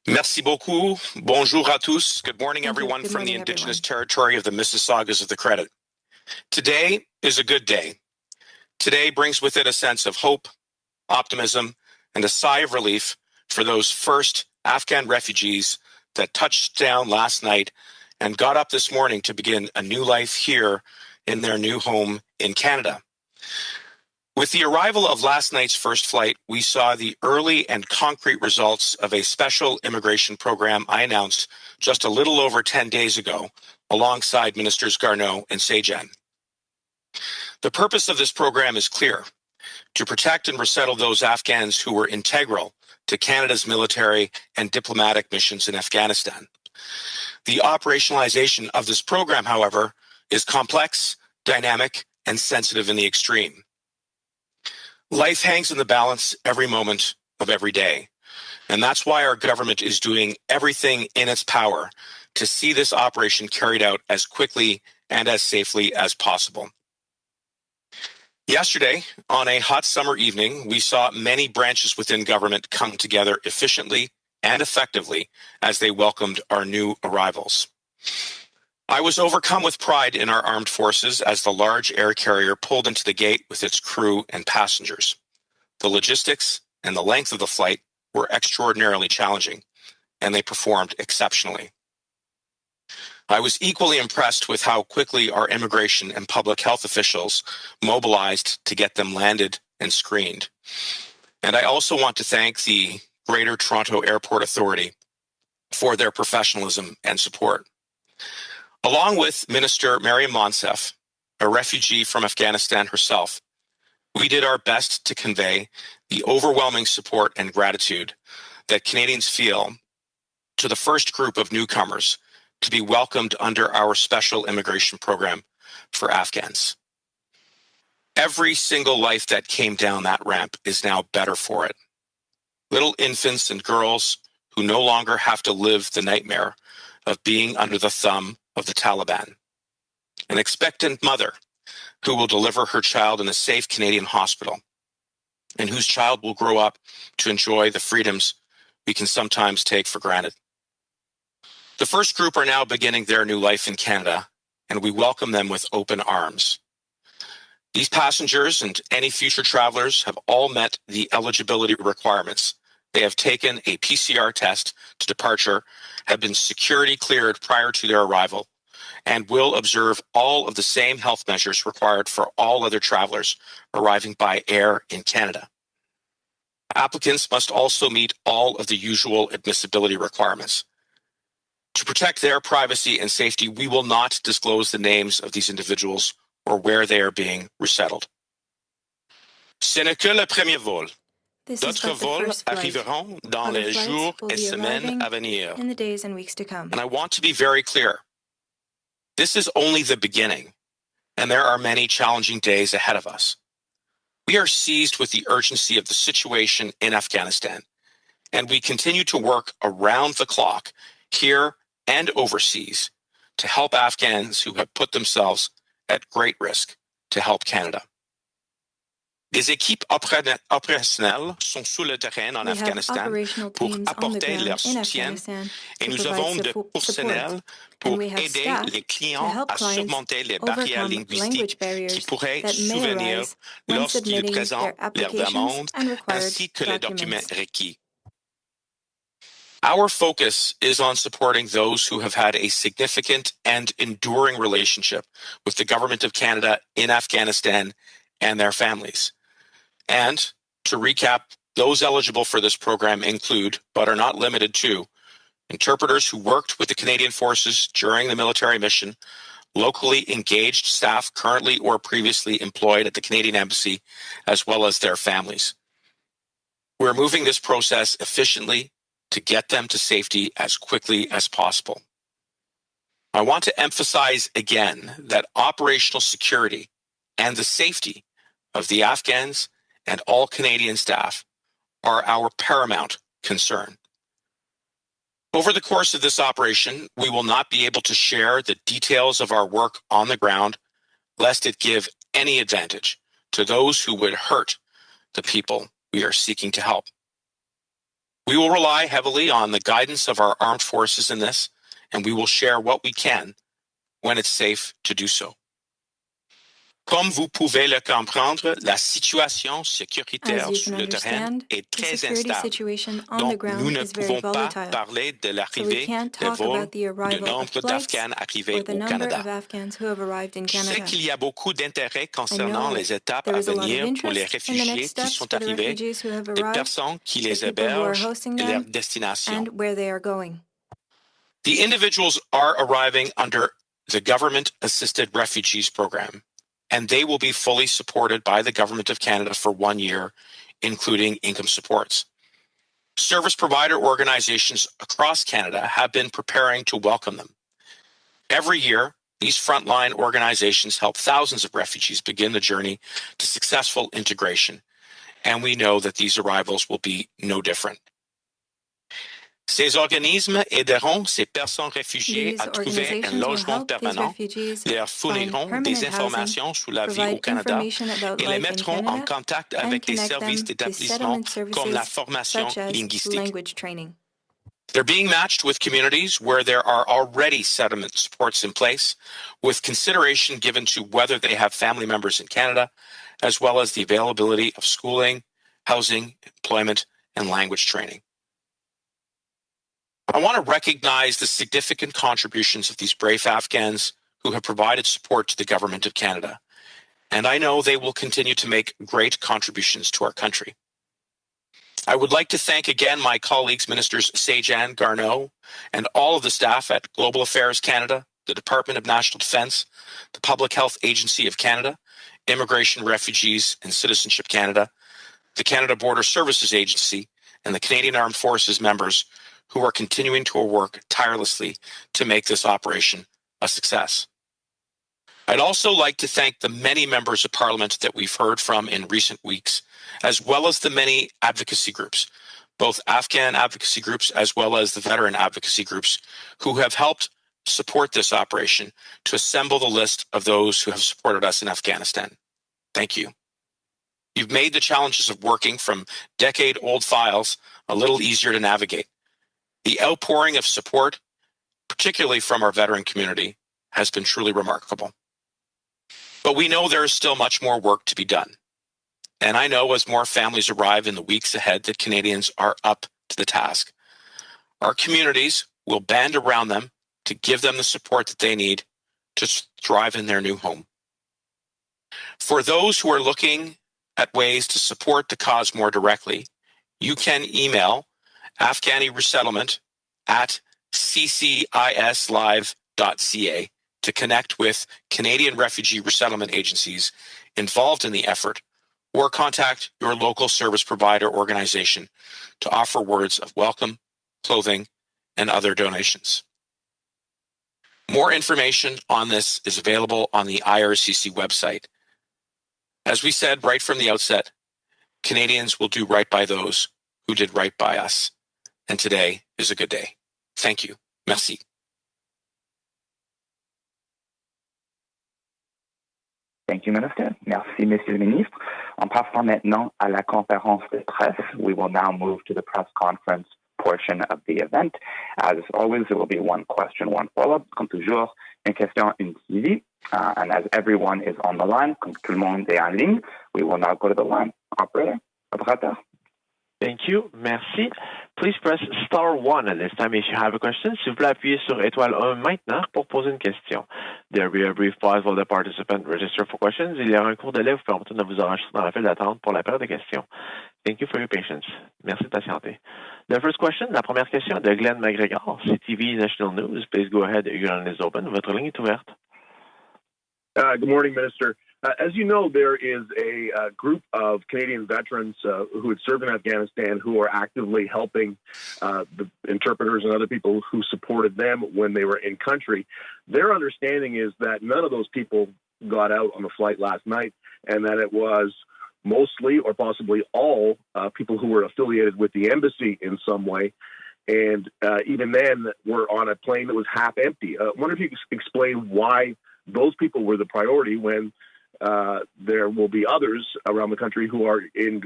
Merci beaucoup. Bonjour à tous. Good morning, Thank you. everyone Good from the morning, Indigenous everyone. territory of the Mississaugas of the Credit. Today is a good day. Today brings with it a sense of hope, optimism, and a sigh of relief for those first Afghan refugees that touched down last night and got up this morning to begin a new life here in their new home in Canada. With the arrival of last night's first flight, we saw the early and concrete results of a special immigration program I announced just a little over 10 days ago, alongside Ministers Garneau and Sajjan. The purpose of this program is clear: to protect and resettle those Afghans who were integral to Canada's military and diplomatic missions in Afghanistan. The operationalization of this program, however, is complex, dynamic, and sensitive in the extreme. Life hangs in the balance every moment of every day, and that's why our government is doing everything in its power to see this operation carried out as quickly and as safely as possible. Yesterday, on a hot summer evening, we saw many branches within government come together efficiently and effectively as they welcomed our new arrivals. I was overcome with pride in our armed forces as the large air carrier pulled into the gate with its crew and passengers. The logistics and the length of the flight were extraordinarily challenging, and they performed exceptionally. I was equally impressed with how quickly our immigration and public health officials mobilized to get them landed and screened. And I also want to thank the Greater Toronto Airport Authority for their professionalism and support. Along with Minister Mariam Monsef, a refugee from Afghanistan herself, we did our best to convey the overwhelming support and gratitude that Canadians feel to the first group of newcomers to be welcomed under our special immigration program for Afghans. Every single life that came down that ramp is now better for it. Little infants and girls who no longer have to live the nightmare of being under the thumb of the Taliban. An expectant mother who will deliver her child in a safe Canadian hospital, and whose child will grow up to enjoy the freedoms we can sometimes take for granted. The first group are now beginning their new life in Canada, and we welcome them with open arms. These passengers and any future travelers have all met the eligibility requirements. They have taken a PCR test to departure, have been security cleared prior to their arrival, and will observe all of the same health measures required for all other travelers arriving by air in Canada. Applicants must also meet all of the usual admissibility requirements. To protect their privacy and safety, we will not disclose the names of these individuals or where they are being resettled. Ce n'est que le premier vol. D'autres vols arriveront dans les jours et semaines à venir. In the days and weeks to come. And I want to be very clear. This is only the beginning, and there are many challenging days ahead of us. We are seized with the urgency of the situation in Afghanistan, and we continue to work around the clock here and overseas to help Afghans who have put themselves at great risk to help Canada. Des équipes opérationnelles sont sur le terrain en Afghanistan pour apporter leur soutien et nous avons de personnel pour aider les clients à surmonter les barrières linguistiques qui pourraient survenir lorsqu'ils présentent leurs demandes ainsi que les documents requis. Our focus is on supporting those who have had a significant and enduring relationship with the Government of Canada in Afghanistan and their families. And to recap, those eligible for this program include, but are not limited to, interpreters who worked with the Canadian Forces during the military mission, locally engaged staff currently or previously employed at the Canadian Embassy, as well as their families. We're moving this process efficiently to get them to safety as quickly as possible. I want to emphasize again that operational security and the safety of the Afghans and all Canadian staff are our paramount concern. Over the course of this operation, we will not be able to share the details of our work on the ground, lest it give any advantage to those who would hurt the people we are seeking to help. We will rely heavily on the guidance of our armed forces in this, and we will share what we can when it's safe to do so. Comme vous pouvez le comprendre, la situation sécuritaire sur le terrain est très instable. Donc, nous ne pouvons pas parler de l'arrivée des vols, du nombre d'Afghans arrivés au Canada. Je sais qu'il y a beaucoup d'intérêt concernant les étapes à venir pour les réfugiés qui sont arrivés, les personnes qui les hébergent et leur destination. The individuals are arriving under the government-assisted refugees program, and they will be fully supported by the Government of Canada for 1 year, including income supports. Service provider organizations across Canada have been preparing to welcome them. Every year, these frontline organizations help thousands of refugees begin the journey to successful integration, and we know that these arrivals will be no different. Ces organismes aideront ces personnes réfugiées à trouver un logement permanent, leur fourniront des informations sur la vie au Canada et les mettront en contact avec des services d'établissement comme la formation linguistique. They're being matched with communities where there are already settlement supports in place, with consideration given to whether they have family members in Canada, as well as the availability of schooling, housing, employment, and language training. I want to recognize the significant contributions of these brave Afghans who have provided support to the Government of Canada, and I know they will continue to make great contributions to our country. I would like to thank again my colleagues, Ministers Sajan, Garneau, and all of the staff at Global Affairs Canada, the Department of National Defence, the Public Health Agency of Canada, Immigration, Refugees, and Citizenship Canada, the Canada Border Services Agency, and the Canadian Armed Forces members who are continuing to work tirelessly to make this operation a success. I'd also like to thank the many members of Parliament that we've heard from in recent weeks, as well as the many advocacy groups, both Afghan advocacy groups as well as the veteran advocacy groups, who have helped support this operation to assemble the list of those who have supported us in Afghanistan. Thank you. You've made the challenges of working from decade-old files a little easier to navigate. The outpouring of support, particularly from our veteran community, has been truly remarkable. But we know there is still much more work to be done. And I know as more families arrive in the weeks ahead that Canadians are up to the task. Our communities will band around them to give them the support that they need to thrive in their new home. For those who are looking at ways to support the cause more directly, you can email Afghani resettlement at ccislive.ca to connect with Canadian refugee resettlement agencies involved in the effort, or contact your local service provider organization to offer words of welcome, clothing, and other donations. More information on this is available on the IRCC website. As we said right from the outset, Canadians will do right by those who did right by us. And today is a good day. Thank you. Merci. Thank you, Minister. Merci, Monsieur le Ministre. En passant maintenant à la conférence de presse, we will now move to the press conference portion of the event. As always, there will be one question, one follow-up. Comme toujours, une question, une suivi. And as everyone is on the line, comme tout le monde est en ligne, we will now go to the line. Operator. Thank you. Merci. Please press star 1 at this time if you have a question. S'il vous plaît, appuyez sur étoile 1 maintenant pour poser une question. There will be a brief pause while the participant register for questions. Il y aura un court délai vous permettant de vous enregistrer dans la file d'attente pour la période de questions. Thank you for your patience. Merci de patienter. The first question, la première question de Glenn McGregor, CTV National News. Please go ahead. Your line is open. Votre ligne est ouverte. Good morning, Minister. As you know, there is a group of Canadian veterans who had served in Afghanistan who are actively helping the interpreters and other people who supported them when they were in country. Their understanding is that none of those people got out on the flight last night, and that it was mostly or possibly all people who were affiliated with the embassy in some way. And even then, were on a plane that was half empty. I wonder if you could explain why those people were the priority when there will be others around the country who are in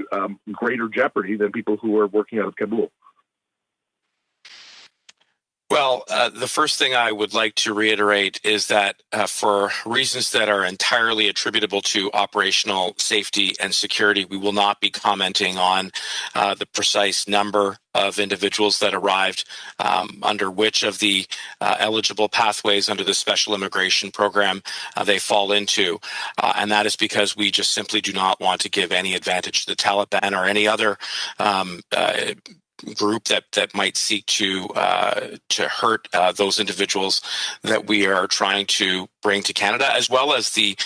greater jeopardy than people who are working out of Kabul. Well, the first thing I would like to reiterate is that for reasons that are entirely attributable to operational safety and security, we will not be commenting on the precise number of individuals that arrived under which of the eligible pathways under the special immigration program they fall into. And that is because we just simply do not want to give any advantage to the Taliban or any other group that might seek to hurt those individuals that we are trying to bring to Canada, as well as the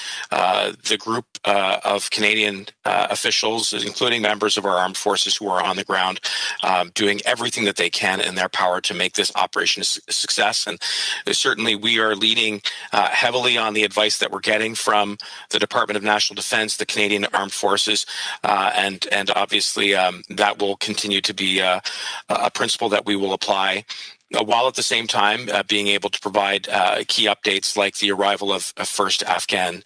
group of Canadian officials, including members of our armed forces who are on the ground, doing everything that they can in their power to make this operation a success. And certainly we are leaning heavily on the advice that we're getting from the Department of National Defence, the Canadian Armed Forces, and obviously that will continue to be a principle that we will apply, while at the same time being able to provide key updates like the arrival of first Afghan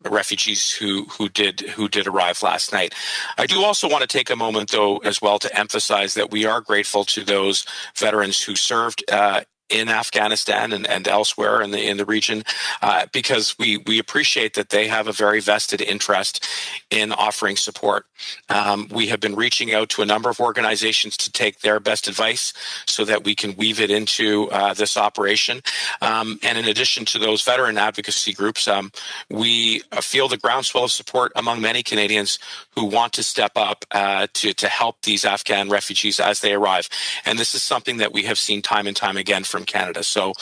refugees who did arrive last night. I do also want to take a moment, though, as well, to emphasize that we are grateful to those veterans who served in Afghanistan and elsewhere in the region, because we appreciate that they have a very vested interest in offering support. We have been reaching out to a number of organizations to take their best advice so that we can weave it into this operation. And in addition to those veteran advocacy groups, we feel the groundswell of support among many Canadians who want to step up to help these Afghan refugees as they arrive. And this is something that we have seen time and time again from Canada. So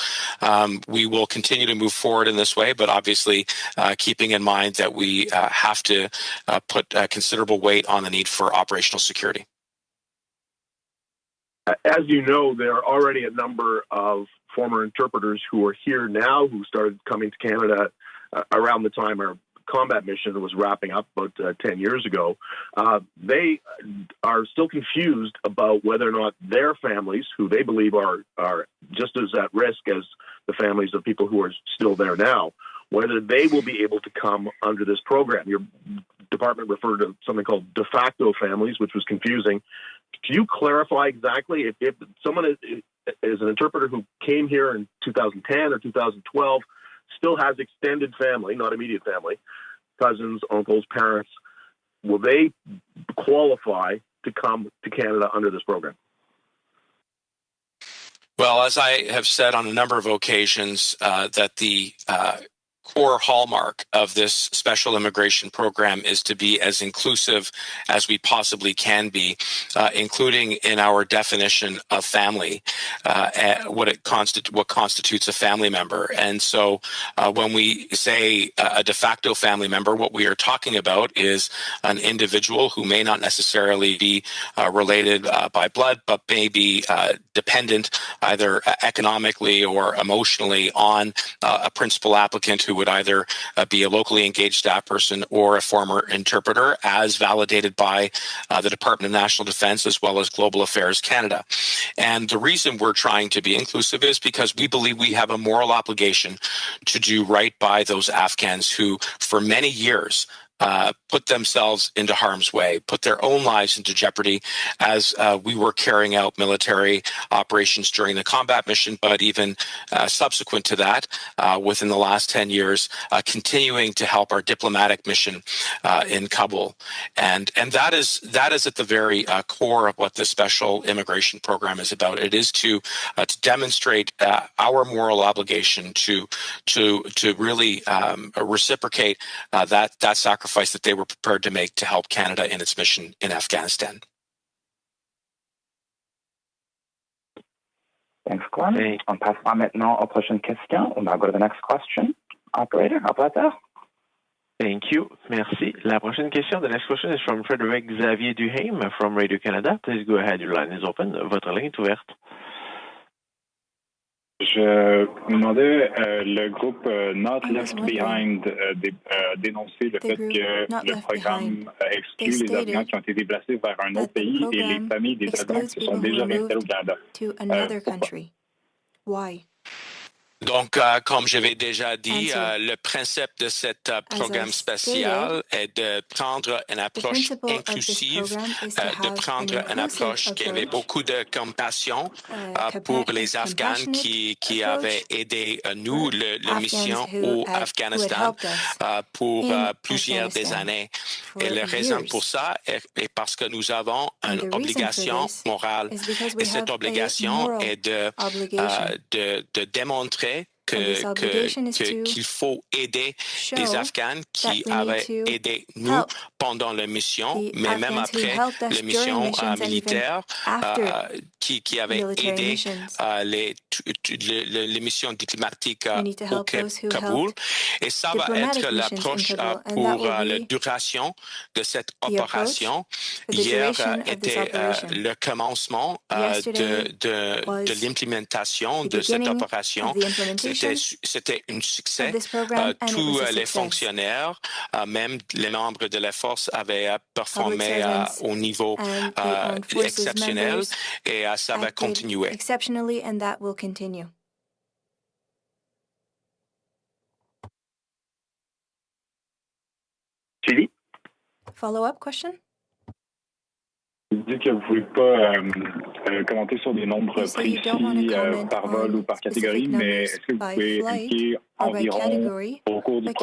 we will continue to move forward in this way, but obviously keeping in mind that we have to put considerable weight on the need for operational security. As you know, there are already a number of former interpreters who are here now who started coming to Canada around the time our combat mission was wrapping up about 10 years ago. They are still confused about whether or not their families, who they believe are just as at risk as the families of people who are still there now, whether they will be able to come under this program. Your department referred to something called de facto families, which was confusing. Can you clarify exactly if someone is an interpreter who came here in 2010 or 2012, still has extended family, not immediate family, cousins, uncles, parents, will they qualify to come to Canada under this program? Well, as I have said on a number of occasions, that the core hallmark of this special immigration program is to be as inclusive as we possibly can be, including in our definition of family, what constitutes a family member. And so when we say a de facto family member, what we are talking about is an individual who may not necessarily be related by blood, but may be dependent either economically or emotionally on a principal applicant who would either be a locally engaged staff person or a former interpreter, as validated by the Department of National Defence as well as Global Affairs Canada. And the reason we're trying to be inclusive is because we believe we have a moral obligation to do right by those Afghans who, for many years, put themselves into harm's way, put their own lives into jeopardy as we were carrying out military operations during the combat mission, but even subsequent to that, within the last 10 years, continuing to help our diplomatic mission in Kabul. And that is at the very core of what the special immigration program is about. It is to demonstrate our moral obligation to really reciprocate that sacrifice that they were prepared to make to help Canada in its mission in Afghanistan. Thanks, Glenn. On passera maintenant aux prochaines questions. We'll now go to the next question. Operator. Thank you. Merci. La prochaine question, the next question is from Frédéric Xavier Duhaime from Radio Canada. Please go ahead. Your line is open. Votre ligne est ouverte. Je me demandais, le groupe Not Left Behind dénonçait le fait que le programme exclut les Afghans qui ont été déplacés vers un autre pays et les familles des Afghans qui se sont déjà réinstallés au Canada. To another country. Why? Donc, comme je l'ai déjà dit, le principe de ce programme spécial est de prendre une approche inclusive, de prendre une approche qui avait beaucoup de compassion pour les Afghans qui avaient aidé nous, la mission au Afghanistan, pour plusieurs des années. Et la raison pour ça est parce que nous avons une obligation morale. Et cette obligation est de démontrer qu'il faut aider les Afghans qui avaient aidé nous pendant la mission, mais même après la mission militaire, qui avait aidé les missions diplomatiques au Kaboul. Et ça va être l'approche pour la duration de cette opération. Hier était le commencement de l'implémentation de cette opération. C'était un succès. Tous les fonctionnaires, même les membres de la force, avaient performé au niveau exceptionnel et ça va continuer. Julie? Follow-up question? Vous dites que vous ne pouvez pas commenter sur des nombres précis par vol ou par catégorie, mais est-ce que vous pouvez indiquer environ au cours du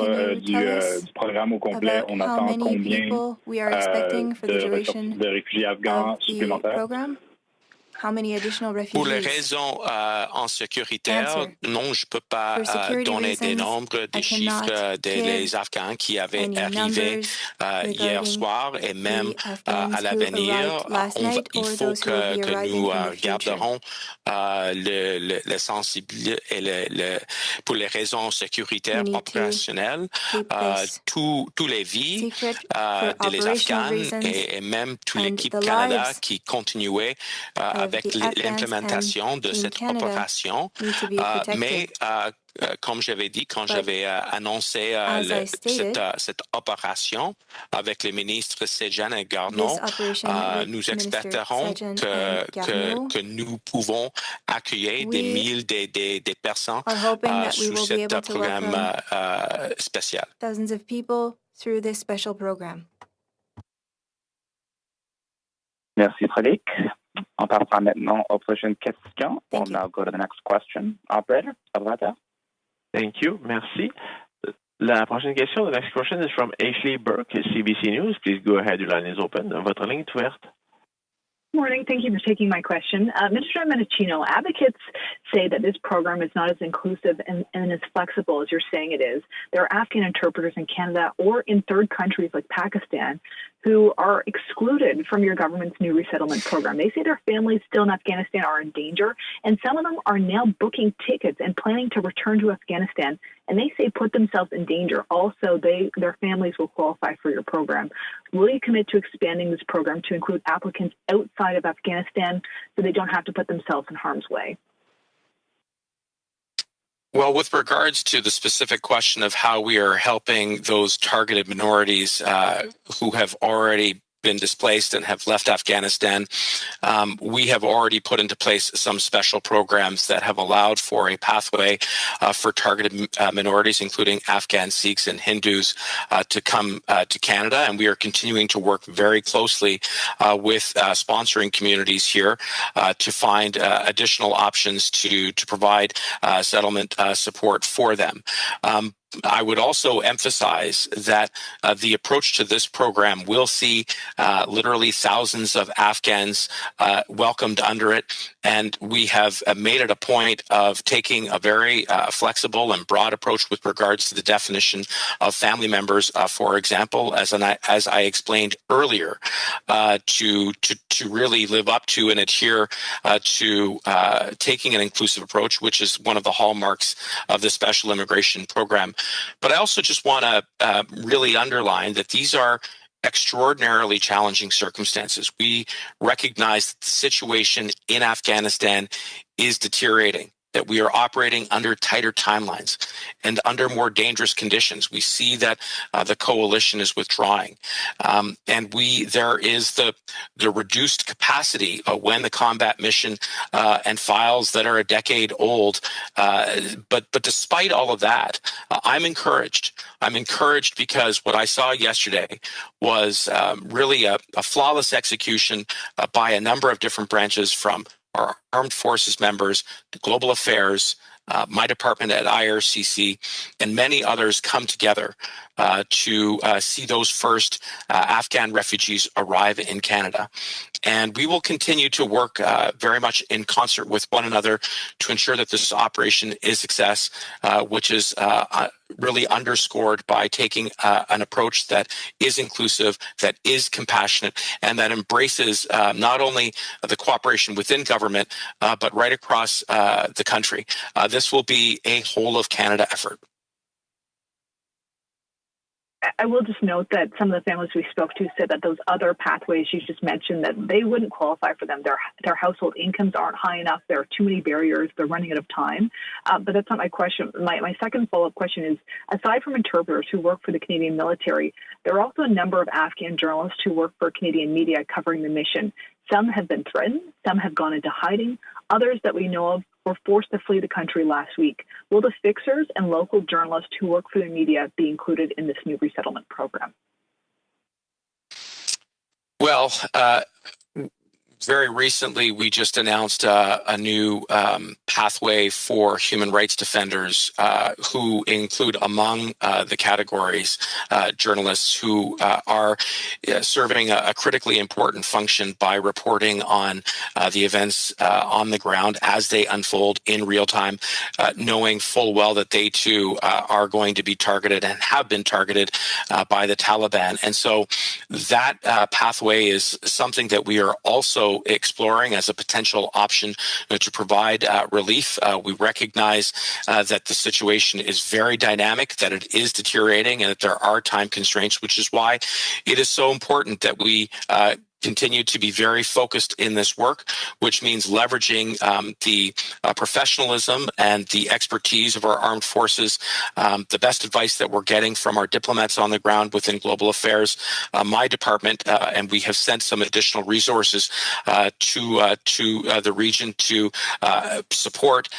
programme au complet, on attend combien de réfugiés afghans supplémentaires? Pour les raisons en sécuritaire, non, je ne peux pas donner des nombres, des chiffres des Afghans qui avaient arrivé hier soir et même à l'avenir. Il faut que nous regarderons le sensible et pour les raisons sécuritaires opérationnelles, tous les vies des Afghans et même toute l'équipe Canada qui continuait avec l'implémentation de cette opération. Mais comme j'avais dit, quand j'avais annoncé cette opération avec les ministres Sejan et Garneau, nous expecterons que nous pouvons accueillir des milliers de personnes sous ce programme spécial. Merci, Frédéric. On passera maintenant aux prochaines questions. We'll now go to the next question. Operator? Thank you. Merci. La prochaine question, the next question is from Ashley Burke, CBC News. Please go ahead. Your line is open. Votre ligne est ouverte. Good morning. Thank you for taking my question. Minister Mendicino, advocates say that this program is not as inclusive and as flexible as you're saying it is. There are Afghan interpreters in Canada or in third countries like Pakistan who are excluded from your government's new resettlement program. They say their families still in Afghanistan are in danger, and some of them are now booking tickets and planning to return to Afghanistan, and they say put themselves in danger. Also, their families will qualify for your program. Will you commit to expanding this program to include applicants outside of Afghanistan so they don't have to put themselves in harm's way? Well, with regards to the specific question of how we are helping those targeted minorities who have already been displaced and have left Afghanistan, we have already put into place some special programs that have allowed for a pathway for targeted minorities, including Afghan Sikhs and Hindus, to come to Canada. And we are continuing to work very closely with sponsoring communities here to find additional options to provide settlement support for them. I would also emphasize that the approach to this program will see literally thousands of Afghans welcomed under it. And we have made it a point of taking a very flexible and broad approach with regards to the definition of family members, for example, as I explained earlier, to really live up to and adhere to taking an inclusive approach, which is one of the hallmarks of the special immigration program. But I also just want to really underline that these are extraordinarily challenging circumstances. We recognize that the situation in Afghanistan is deteriorating. that we are operating under tighter timelines and under more dangerous conditions. We see that the coalition is withdrawing, and there is the reduced capacity when the combat mission and files that are a decade old. But despite all of that, I'm encouraged. I'm encouraged because what I saw yesterday was really a flawless execution by a number of different branches, from our armed forces members to global affairs, my department at IRCC, and many others come together to see those first Afghan refugees arrive in Canada. And we will continue to work very much in concert with one another to ensure that this operation is a success, which is really underscored by taking an approach that is inclusive, that is compassionate, and that embraces not only the cooperation within government, but right across the country. This will be a whole of Canada effort. I will just note that some of the families we spoke to said that those other pathways you just mentioned, that they wouldn't qualify for them. Their household incomes aren't high enough. There are too many barriers. They're running out of time. But that's not my question. My second follow-up question is, aside from interpreters who work for the Canadian military, there are also a number of Afghan journalists who work for Canadian media covering the mission. Some have been threatened. Some have gone into hiding. Others that we know of were forced to flee the country last week. Will the fixers and local journalists who work for the media be included in this new resettlement program? Well, very recently, we just announced a new pathway for human rights defenders who include among the categories journalists who are serving a critically important function by reporting on the events on the ground as they unfold in real time, knowing full well that they too are going to be targeted and have been targeted by the Taliban. And so that pathway is something that we are also exploring as a potential option to provide relief. We recognize that the situation is very dynamic, that it is deteriorating, and that there are time constraints, which is why it is so important that we continue to be very focused in this work, which means leveraging the professionalism and the expertise of our armed forces, the best advice that we're getting from our diplomats on the ground within global affairs, my department, and we have sent some additional resources to the region to support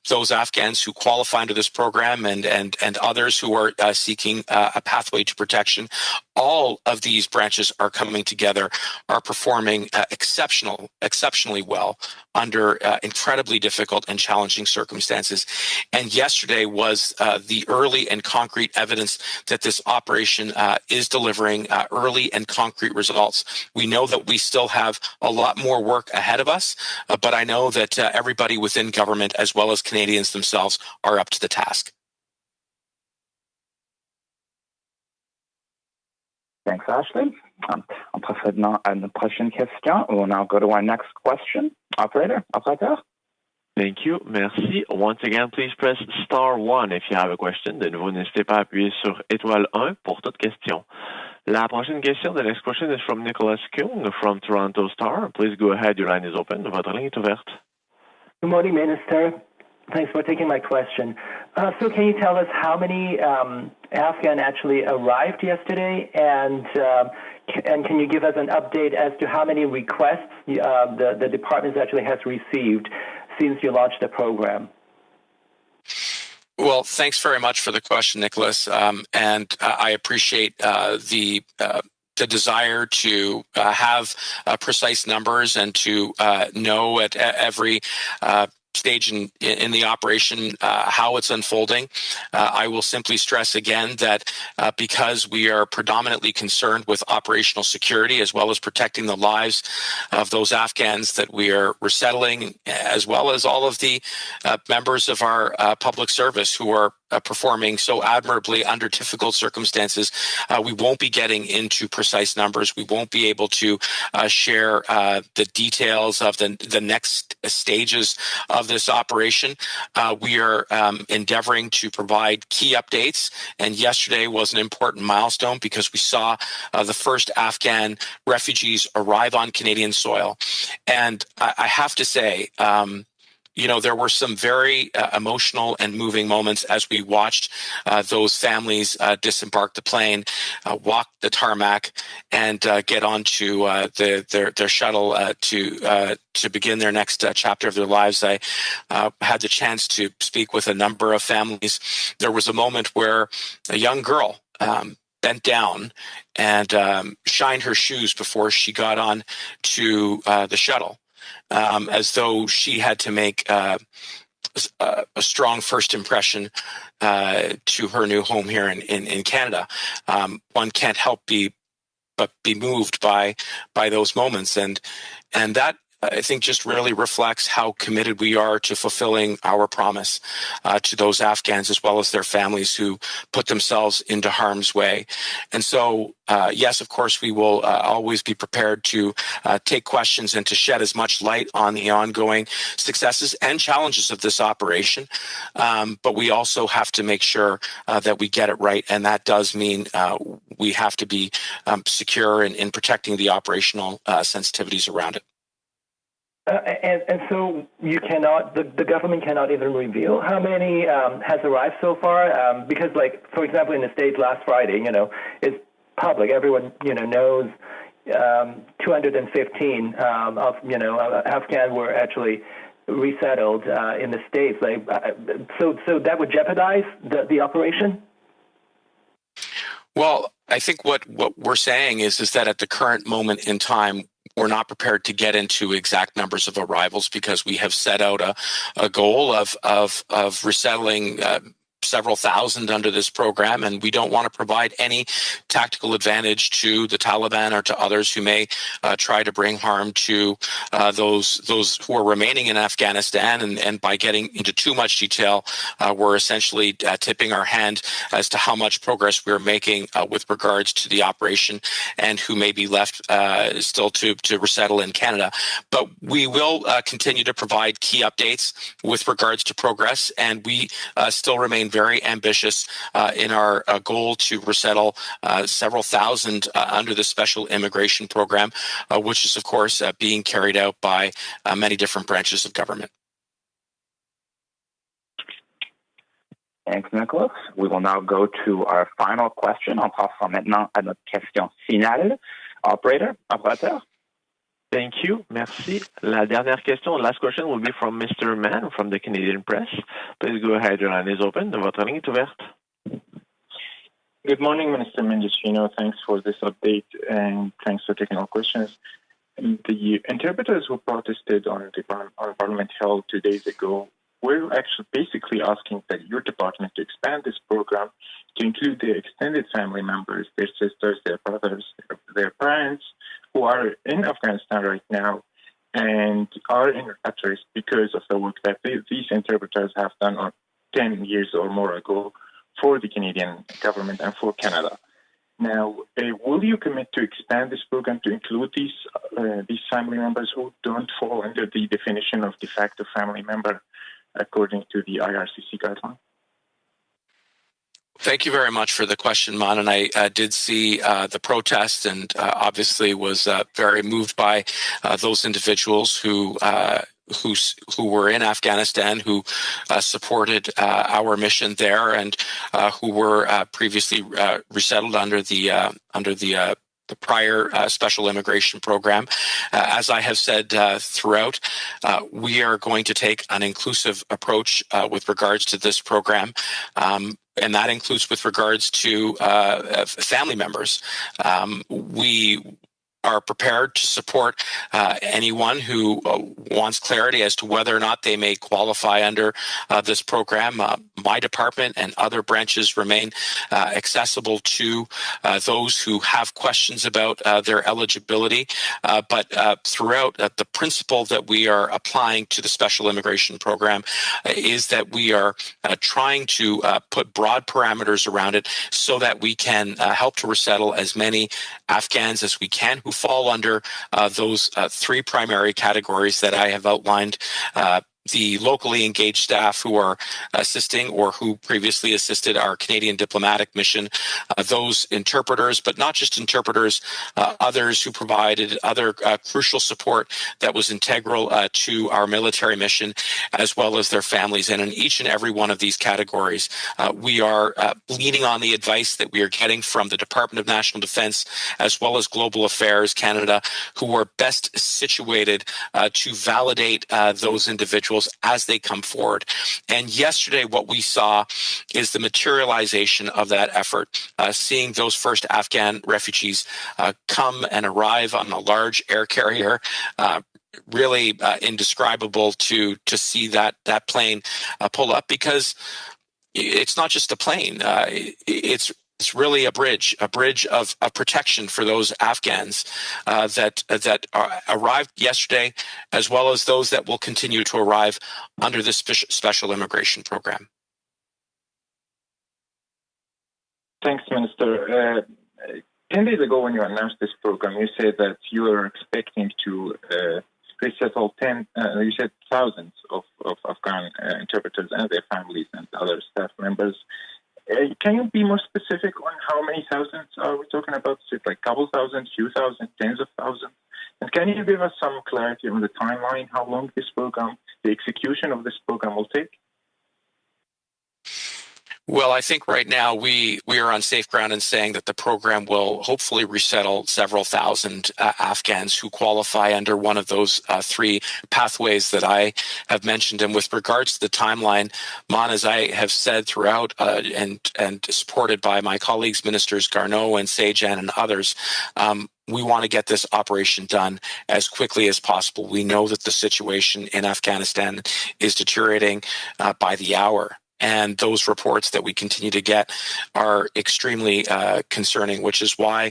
those Afghans who qualify under this program and others who are seeking a pathway to protection. All of these branches are coming together, are performing exceptionally well under incredibly difficult and challenging circumstances. And yesterday was the early and concrete evidence that this operation is delivering early and concrete results. We know that we still have a lot more work ahead of us, but I know that everybody within government, as well as Canadians themselves, are up to the task. Thanks, Ashley. En procédant à notre prochaine question, we'll now go to our next question. Operator? Thank you. Merci. Once again, please press star 1 if you have a question. De nouveau, n'hésitez pas à appuyer sur étoile 1 pour toute question. La prochaine question, the next question is from Nicholas Kuhn from Toronto Star. Please go ahead. Your line is open. Votre ligne est ouverte. Good morning, Minister. Thanks for taking my question. So can you tell us how many Afghan actually arrived yesterday, and can you give us an update as to how many requests the department actually has received since you launched the program? Well, thanks very much for the question, Nicholas, and I appreciate the desire to have precise numbers and to know at every stage in the operation how it's unfolding. I will simply stress again that because we are predominantly concerned with operational security as well as protecting the lives of those Afghans that we are resettling, as well as all of the members of our public service who are performing so admirably under difficult circumstances, we won't be getting into precise numbers. We won't be able to share the details of the next stages of this operation. We are endeavoring to provide key updates, and yesterday was an important milestone because we saw the first Afghan refugees arrive on Canadian soil. And I have to say, there were some very emotional and moving moments as we watched those families disembark the plane, walk the tarmac, and get onto their shuttle to begin their next chapter of their lives. I had the chance to speak with a number of families. There was a moment where a young girl bent down and shined her shoes before she got on to the shuttle, as though she had to make a strong first impression to her new home here in Canada. One can't help but be moved by those moments, and that, I think, just really reflects how committed we are to fulfilling our promise to those Afghans as well as their families who put themselves into harm's way. And so, yes, of course, we will always be prepared to take questions and to shed as much light on the ongoing successes and challenges of this operation. But we also have to make sure that we get it right. And that does mean we have to be secure in protecting the operational sensitivities around it. And so you cannot, the government cannot even reveal how many has arrived so far, because, like, for example, in the States last Friday, it's public. Everyone, knows 215 of, Afghan were actually resettled in the States. Like, so that would jeopardize the operation? Well, I think what we're saying is that at the current moment in time, we're not prepared to get into exact numbers of arrivals because we have set out a goal of resettling several thousand under this program, and we don't want to provide any tactical advantage to the Taliban or to others who may try to bring harm to those who are remaining in Afghanistan. And by getting into too much detail, we're essentially tipping our hand as to how much progress we're making with regards to the operation and who may be left still to resettle in Canada. But we will continue to provide key updates with regards to progress, and we still remain very ambitious in our goal to resettle several thousand under the special immigration program, which is, of course, being carried out by many different branches of government. Thanks, Nicholas. We will now go to our final question. On passera maintenant à notre question finale. Operator. Thank you. Merci. La dernière question, last question, will be from Mr. Mann from the Canadian Press. Please go ahead. Your line is open. Votre ligne est ouverte. Good morning, Minister Mendicino. Thanks for this update and thanks for taking our questions. The interpreters who protested on Parliament Hill 2 days ago were actually basically asking that your department to expand this program to include their extended family members, their sisters, their brothers, their parents, who are in Afghanistan right now and are at risk because of the work that these interpreters have done 10 years or more ago for the Canadian government and for Canada. Now, will you commit to expand this program to include these family members who don't fall under the definition of de facto family member according to the IRCC guideline? Thank you very much for the question, Man. And I did see the protest and obviously was very moved by those individuals who were in Afghanistan, who supported our mission there, and who were previously resettled under the prior special immigration program. As I have said throughout, we are going to take an inclusive approach with regards to this program. And that includes with regards to family members. We are prepared to support anyone who wants clarity as to whether or not they may qualify under this program. My department and other branches remain accessible to those who have questions about their eligibility. But throughout, the principle that we are applying to the special immigration program is that we are trying to put broad parameters around it so that we can help to resettle as many Afghans as we can who fall under those three primary categories that I have outlined the locally engaged staff who are assisting or who previously assisted our Canadian diplomatic mission, those interpreters, but not just interpreters, others who provided other crucial support that was integral to our military mission, as well as their families. And in each and every one of these categories, we are leaning on the advice that we are getting from the Department of National Defence, as well as Global Affairs Canada, who are best situated to validate those individuals as they come forward. And yesterday, what we saw is the materialization of that effort, seeing those first Afghan refugees come and arrive on a large air carrier. Really indescribable to see that plane pull up, because it's not just a plane. It's really a bridge of protection for those Afghans that arrived yesterday, as well as those that will continue to arrive under this special immigration program. Thanks, Minister. 10 days ago, when you announced this program, you said that you were expecting to resettle you said thousands of Afghan interpreters and their families and other staff members. Can you be more specific on how many thousands are we talking about? Is it like a couple thousand, few thousand, tens of thousands? And can you give us some clarity on the timeline, how long this program, the execution of this program will take? Well, I think right now we are on safe ground in saying that the program will hopefully resettle several thousand Afghans who qualify under one of those three pathways that I have mentioned. And with regards to the timeline, Mon, as I have said throughout, and supported by my colleagues, Ministers Garneau and Sajan and others, we want to get this operation done as quickly as possible. We know that the situation in Afghanistan is deteriorating by the hour. And those reports that we continue to get are extremely concerning, which is why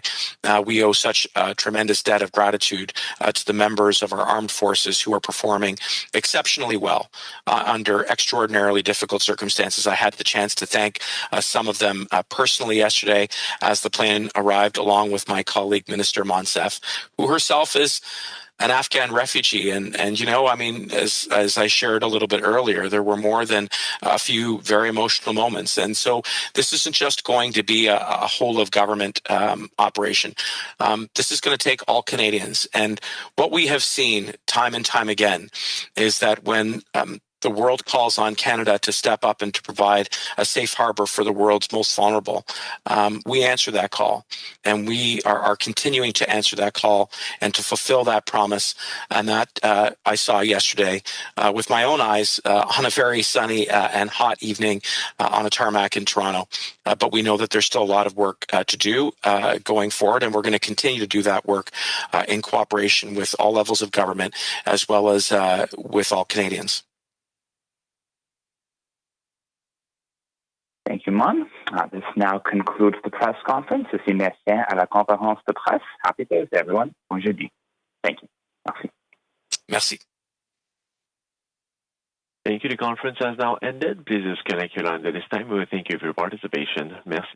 we owe such a tremendous debt of gratitude to the members of our armed forces who are performing exceptionally well under extraordinarily difficult circumstances. I had the chance to thank some of them personally yesterday as the plane arrived, along with my colleague, Minister Monsef, who herself is an Afghan refugee. And you know, I mean, as I shared a little bit earlier, there were more than a few very emotional moments. And so this isn't just going to be a whole of government operation. This is going to take all Canadians. And what we have seen time and time again is that when the world calls on Canada to step up and to provide a safe harbor for the world's most vulnerable, we answer that call. And we are continuing to answer that call and to fulfill that promise. And that I saw yesterday with my own eyes on a very sunny and hot evening on a tarmac in Toronto. But we know that there's still a lot of work to do going forward. And we're going to continue to do that work in cooperation with all levels of government, as well as with all Canadians. Thank you, Mon. This now concludes the press conference. Ceci met fin à la conférence de presse. Happy Thursday, everyone. Bon jeudi. Thank you. Merci. Merci. Thank you. The conference has now ended. Please disconnect your line at this time. We thank you for your participation. Merci.